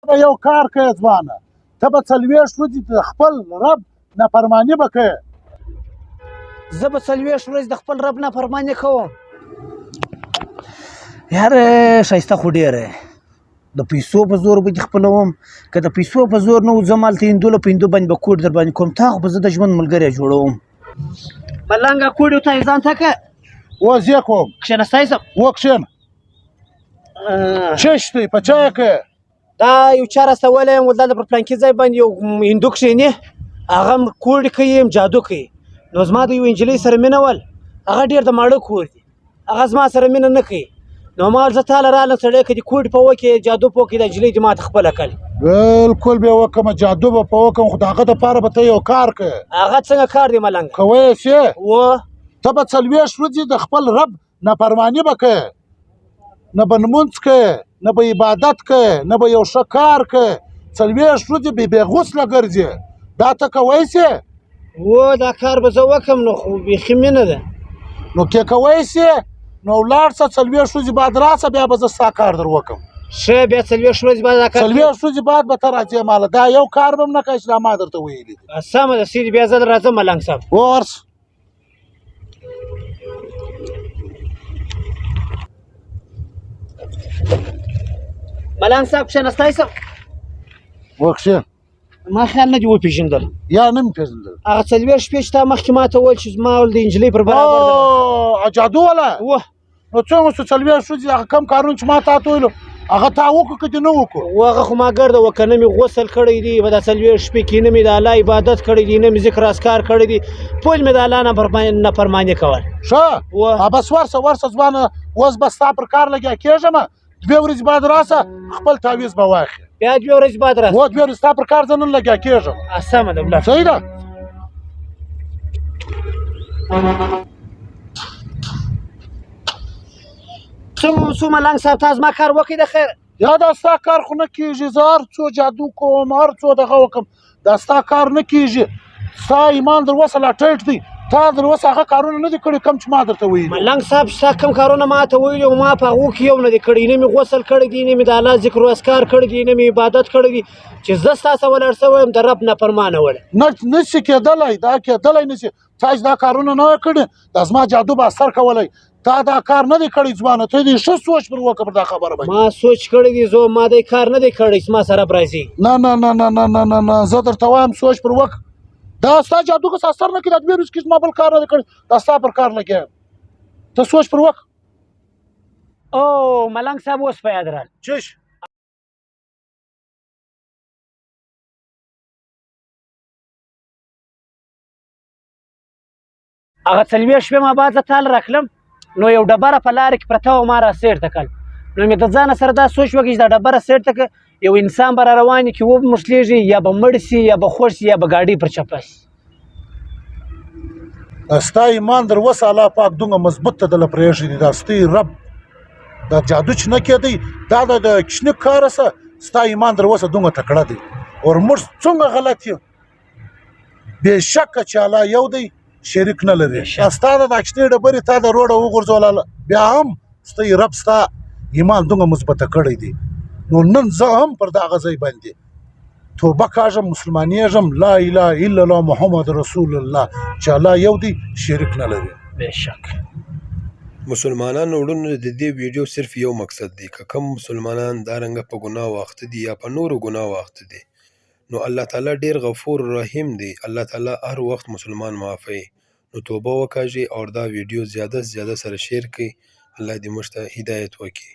به یو کار کوې ځوانه، ته به 40 ورځې د خپل رب نافرماني به کوې. زه به 40 ورځې د خپل رب نافرماني کوم. یاره ښایسته خو ډېره د پیسو په زور به دې خپلوم، که د پیسو په زور نه و زه مالته هندو په هندو باندې به کوډ در باندې کوم، تا خو به زه د ژوند ملګری جوړوم. ملنګه کوډ ته یې ځان ته که اوس یې کوم کښېنستی سم وکښېنه. چش دی په چا یې کوې؟ دا یو چا راستولی یم، دلته پر پلانکي ځای باندې یو هندو کښېني، هغه هم کوډ کوي هم جادو کوي. نو زما د یو نجلۍ سره مینه ول، هغه ډېر د ماړه کور دی، هغه زما سره مینه نه کوي. نو ما زه تاله رالم سړی که دې کوډ په وکړې جادو په وکړې دا نجلۍ دې ما ته خپله کړي. بلکل به یې وکړم، جادو به په وکړم، خو د هغه دپاره به ته یو کار کوې. هغه څنګه کار دی ملنګه؟ کوی یې شې؟ و ته به 40 ورځې د خپل رب نافرماني به کوې، نه به لمونځ کوې، نه به عبادت کوې، نه به یو ښه کار کوې. 40 ورځې بې غسله ګرځې. دا ته کوی شې؟ و دا کار به زه وکړم، نو خو بیخي مینه ده. نو کې کوی شې؟ نو ولاړ شه، 40 ورځې بعد راشه، بیا به زه ستا کار در وکړم. ښه بیا 40 ورځې بعد دا کار 40 ورځې بعد به ته راځې ماله. دا یو کار به هم نه کوې چې دا ما درته ویلي دي. سمه ده سیدي، بیا زه راځم ملنګ صاحب. ورشه. ملنګ صاحب کښېنستی سم؟ وکښېنه. ما خیال نه دي وپېژندل. یا نه مې پېژندل؟ هغه 40 شپې چې تا مخکې ما ته وویل چې زما ول د نجلۍ پر برابر ده. جادو والا؟ نو څنګه شو 40 ورځې هغه کم کارونه چې ما تا ته ویلو هغه تا وکړو که دې نه وکړو؟ هغه خو ما ګرده وکړه، نه مې غسل کړی دی په دا 40 شپې کې، نه مې د الله عبادت کړی دی، نه مې ذکر اذکار کړی دی، ټول مې د الله نافرماني کول. ښه بس ورشه ځوانه، اوس به ستا پر کار لګیا کېږم. 2 ورځې بعد راشه، خپل تعویض به واخلې. بیا 2 ورځې بعد راشه؟ 2 ورځې ستا پر کار زه نن لګیا کېږم. سمه ده ولاړ. صحیح ده. څو ملنګ صاحب تا زما کار وکړي د خیر؟ یا دا ستا کار خو نه کېږي. زه هر څو جادو کوم، هر څو دغه وکړم، دا ستا کار نه کېږي. ستا ایمان در اوسه لا ټیټ دی. تا در اوسه هغه کارونه نه دي کړي کم چې ما درته ویلي. ملنګ صاحب ستا کم کارونه ما ته ویلي او ما په هغو کې یو نه دی کړی، نه مې غسل کړی دی، نه مې د الله ذکر و اذکار کړی دی، نه مې عبادت کړی دی، چې زه ستا څه ولاړ شوی یم د رب نافرمانه وړی. نه شي کېدلی، دا کېدلی نه شي. تا چې دا کارونه نه وی کړي، دا زما جادو به اثر کولی. تا دا کار نه دی کړی ځوانه، ته دې ښه سوچ پر وکړه پر دا خبره باندې. ما سوچ کړی دی، زه ما دی کار نه دی کړی چې ما سره راځي. نه نه نه نه نه نه نه زه درته وایم سوچ پر وکړه. دا ستا جادو که څه اثر نه کړي، دا 2 ورځې کې زما بل کار نه دی کړی، دا ستا پر کار لګیا یم. ته سوچ پر وکړه. او ملنګ صاحب اوس په یاد راغله. چش هغه 40 شپې ما بعد زه تاله راکړلم، نو یو ډبره په لاره کې پرته وه، ما را سیټ ته کړل. نو مې د ځانه سره دا سوچ وکړ چې دا ډبره سیټ ته کړه، یو انسان به را روان وي کې وموښلېږي، یا به مړ سي، یا به خوږ سي، یا به ګاډۍ پر چپه سي. ستا ایمان در اوسه الله پاک دومره مضبوط ته دله پرېښی دی. دا ستی رب دا جادو چې نه کېدی، دا د کشنیک کاره سه ستا ایمان در اوسه دومره تکړه دی. اور موږ څومره غلط یو. بېشکه چې الله یو دی، شریک نه لري. ستا د دا کشنۍ ډبرې تا د روډه وغورځوله، بیا هم ستی رب ستا ایمان دومره مثبته کړی دی. نو نن زه هم پر دغه ځای باندې توبه کاږم، مسلمانېږم، لا اله الا الله محمد رسول الله، چې الله یو دی، شریک نه لري. بېشک مسلمانانو وروڼو د دې ویډیو صرف یو مقصد دی، که کوم مسلمانان دا رنګه په ګناه واخته دي یا په نورو ګناه واخته دي، نو الله تعالی ډیر غفور رحیم دی. الله تعالی هر وخت مسلمان معافوي. نو توبه وکاږئ او دا ویډیو زیاده سره شیر کړئ. الله دې موږ ته هدایت وکړي.